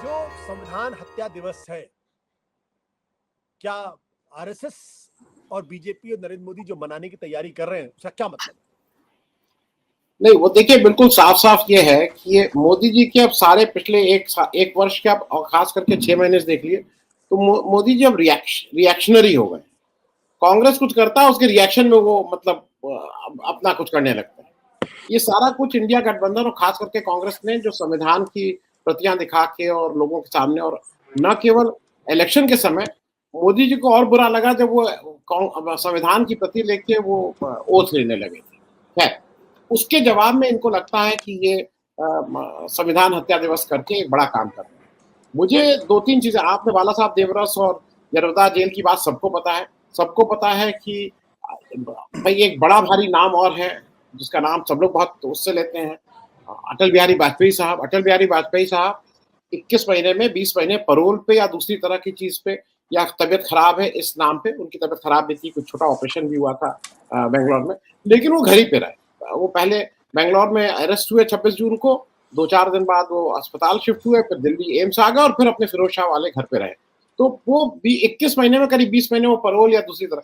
जो संविधान हत्या दिवस है, क्या आरएसएस और बीजेपी और नरेंद्र मोदी जो मनाने की तैयारी कर रहे हैं, उसका क्या मतलब है? नहीं, वो देखिए बिल्कुल साफ साफ ये है कि ये मोदी जी के अब सारे पिछले एक वर्ष के आप खास करके 6 महीने से देख लिए तो मोदी जी अब रिएक्शनरी हो गए। कांग्रेस कुछ करता है उसके रिएक्शन में वो मतलब अपना कुछ करने लगता है। ये सारा कुछ इंडिया गठबंधन और खास करके कांग्रेस ने जो संविधान की प्रतियां दिखा के और लोगों के सामने और न केवल इलेक्शन के समय मोदी जी को और बुरा लगा जब वो संविधान की प्रति लेके वो ओथ लेने लगे थे। है उसके जवाब में इनको लगता है कि ये संविधान हत्या दिवस करके एक बड़ा काम कर रहे हैं। मुझे दो तीन चीजें, आपने बाला साहब देवरस और यरवदा जेल की बात सबको पता है। सबको पता है कि भाई एक बड़ा भारी नाम और है जिसका नाम सब लोग बहुत उससे लेते हैं, अटल बिहारी वाजपेयी साहब। अटल बिहारी वाजपेयी साहब 21 महीने में 20 महीने परोल पे या दूसरी तरह की चीज पे या तबियत खराब है इस नाम पे, उनकी तबियत खराब भी थी, कुछ छोटा ऑपरेशन भी हुआ था बेंगलोर में, लेकिन वो घर ही पे रहे। वो पहले बेंगलोर में अरेस्ट हुए 26 जून को, 2-4 दिन बाद वो अस्पताल शिफ्ट हुए, फिर दिल्ली एम्स आ गए और फिर अपने फिरोज शाह वाले घर पे रहे। तो वो भी 21 महीने में करीब 20 महीने वो परोल या दूसरी तरह।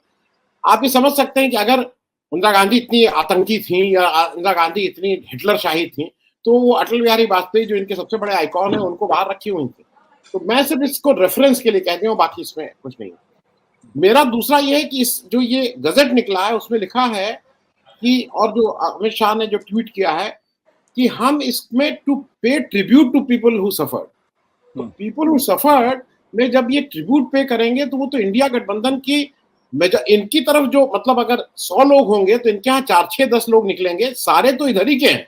आप ये समझ सकते हैं कि अगर इंदिरा गांधी इतनी आतंकी थी या इंदिरा गांधी इतनी हिटलर शाही थी तो वो अटल बिहारी वाजपेयी जो इनके सबसे बड़े आइकॉन है उनको बाहर रखी हुई थी। तो मैं सिर्फ इसको रेफरेंस के लिए कहती हूँ, बाकी इसमें कुछ नहीं। मेरा दूसरा ये है कि इस जो ये गजट निकला है उसमें लिखा है कि, और जो अमित शाह ने जो ट्वीट किया है कि हम इसमें to pay tribute to people who suffered. तो पीपल हु सफर्ड में जब ये ट्रिब्यूट पे करेंगे तो वो तो इंडिया गठबंधन की इनकी तरफ जो मतलब अगर 100 लोग होंगे तो इनके यहाँ 4-6-10 लोग निकलेंगे, सारे तो इधर ही के हैं।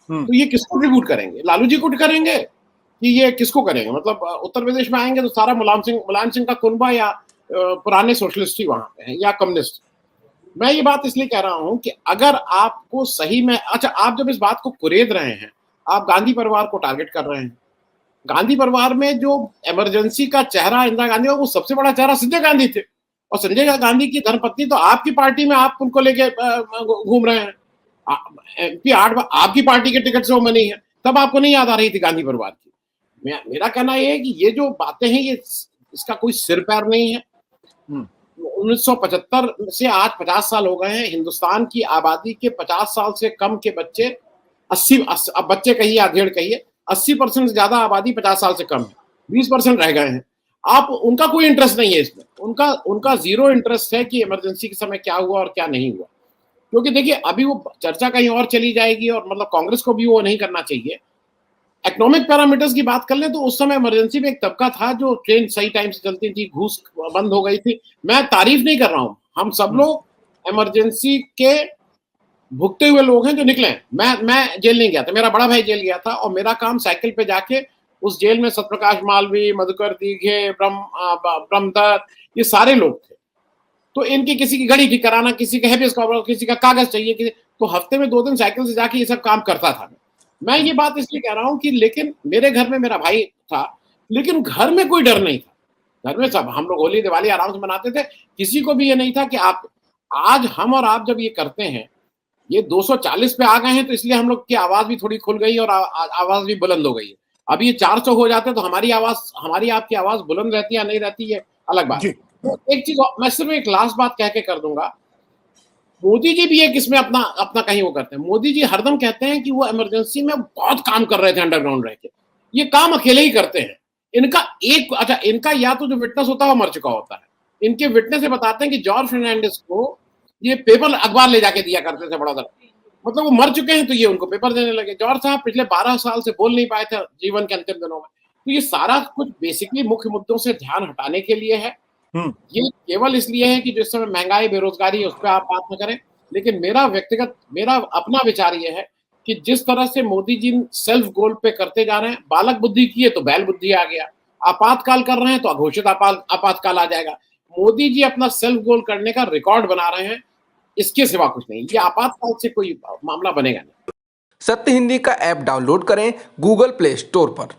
तो ये किसको ट्रिब्यूट करेंगे? लालू जी को करेंगे कि ये किसको करेंगे? मतलब उत्तर प्रदेश में आएंगे तो सारा मुलायम सिंह का कुनबा या पुराने सोशलिस्ट ही वहां पे है या कम्युनिस्ट। मैं ये बात इसलिए कह रहा हूं कि अगर आपको सही में, अच्छा आप जब इस बात को कुरेद रहे हैं, आप गांधी परिवार को टारगेट कर रहे हैं। गांधी परिवार में जो इमरजेंसी का चेहरा इंदिरा गांधी, वो सबसे बड़ा चेहरा संजय गांधी थे, और संजय गांधी की धर्मपत्नी तो आपकी पार्टी में आप उनको लेके घूम रहे हैं। MP 8 आपकी पार्टी के टिकट से वो बनी है, तब आपको नहीं याद आ रही थी गांधी परिवार की। मेरा कहना यह है कि ये जो बातें हैं ये इसका कोई सिर पैर नहीं है। 1975 से आज 50 साल हो गए हैं। हिंदुस्तान की आबादी के 50 साल से कम के बच्चे 80 अब बच्चे कहिए या अधेड़ कहिए, 80% से ज्यादा आबादी 50 साल से कम है, 20% रह गए हैं। आप उनका कोई इंटरेस्ट नहीं है इसमें, उनका जीरो इंटरेस्ट है कि इमरजेंसी के समय क्या हुआ और क्या नहीं हुआ। क्योंकि देखिए अभी वो चर्चा कहीं और चली जाएगी और मतलब कांग्रेस को भी वो नहीं करना चाहिए। इकोनॉमिक पैरामीटर्स की बात कर लें तो उस समय इमरजेंसी में एक तबका था जो ट्रेन सही टाइम से चलती थी, घूस बंद हो गई थी। मैं तारीफ नहीं कर रहा हूं, हम सब लोग इमरजेंसी के भुगते हुए लोग हैं जो निकले। मैं जेल नहीं गया था, मेरा बड़ा भाई जेल गया था और मेरा काम साइकिल पे जाके उस जेल में सत्यप्रकाश मालवी, मधुकर दीघे, ब्रह्मदत्त, ये सारे लोग थे। तो इनकी किसी की घड़ी ठीक कराना, किसी का हैबियस कॉर्पस, किसी का कागज चाहिए, तो हफ्ते में 2 दिन साइकिल से जाके ये सब काम करता था। मैं ये बात इसलिए कह रहा हूं कि लेकिन मेरे घर में मेरा भाई था, लेकिन घर में कोई डर नहीं था। घर में सब हम लोग होली दिवाली आराम से मनाते थे, किसी को भी ये नहीं था कि आप, आज हम और आप जब ये करते हैं, ये 240 पे आ गए हैं तो इसलिए हम लोग की आवाज भी थोड़ी खुल गई और आवाज भी बुलंद हो गई है। अब ये 400 हो जाते तो हमारी आपकी आवाज बुलंद रहती या नहीं रहती, ये अलग बात है। तो एक चीज मैं सिर्फ एक लास्ट बात कह के कर दूंगा, मोदी जी भी एक इसमें अपना कहीं वो करते हैं। मोदी जी हरदम कहते हैं कि वो इमरजेंसी में बहुत काम कर रहे थे अंडरग्राउंड रह के, ये काम अकेले ही करते हैं। इनका या तो जो विटनेस होता है वो मर चुका होता है। इनके विटनेस से बताते हैं कि जॉर्ज फर्नांडिस को ये पेपर अखबार ले जाके दिया करते थे बड़ौदा, मतलब वो मर चुके हैं तो ये उनको पेपर देने लगे। जॉर्ज साहब पिछले 12 साल से बोल नहीं पाए थे जीवन के अंतिम दिनों में। तो ये सारा कुछ बेसिकली मुख्य मुद्दों से ध्यान हटाने के लिए है। ये केवल इसलिए है कि जिस समय महंगाई, बेरोजगारी है उस पर आप बात न करें। लेकिन मेरा अपना विचार ये है कि जिस तरह से मोदी जी सेल्फ गोल पे करते जा रहे हैं, बालक बुद्धि की है तो बैल बुद्धि आ गया, आपातकाल कर रहे हैं तो अघोषित आपातकाल आ जाएगा। मोदी जी अपना सेल्फ गोल करने का रिकॉर्ड बना रहे हैं, इसके सिवा कुछ नहीं। ये आपातकाल से कोई मामला बनेगा नहीं। सत्य हिंदी का ऐप डाउनलोड करें गूगल प्ले स्टोर पर।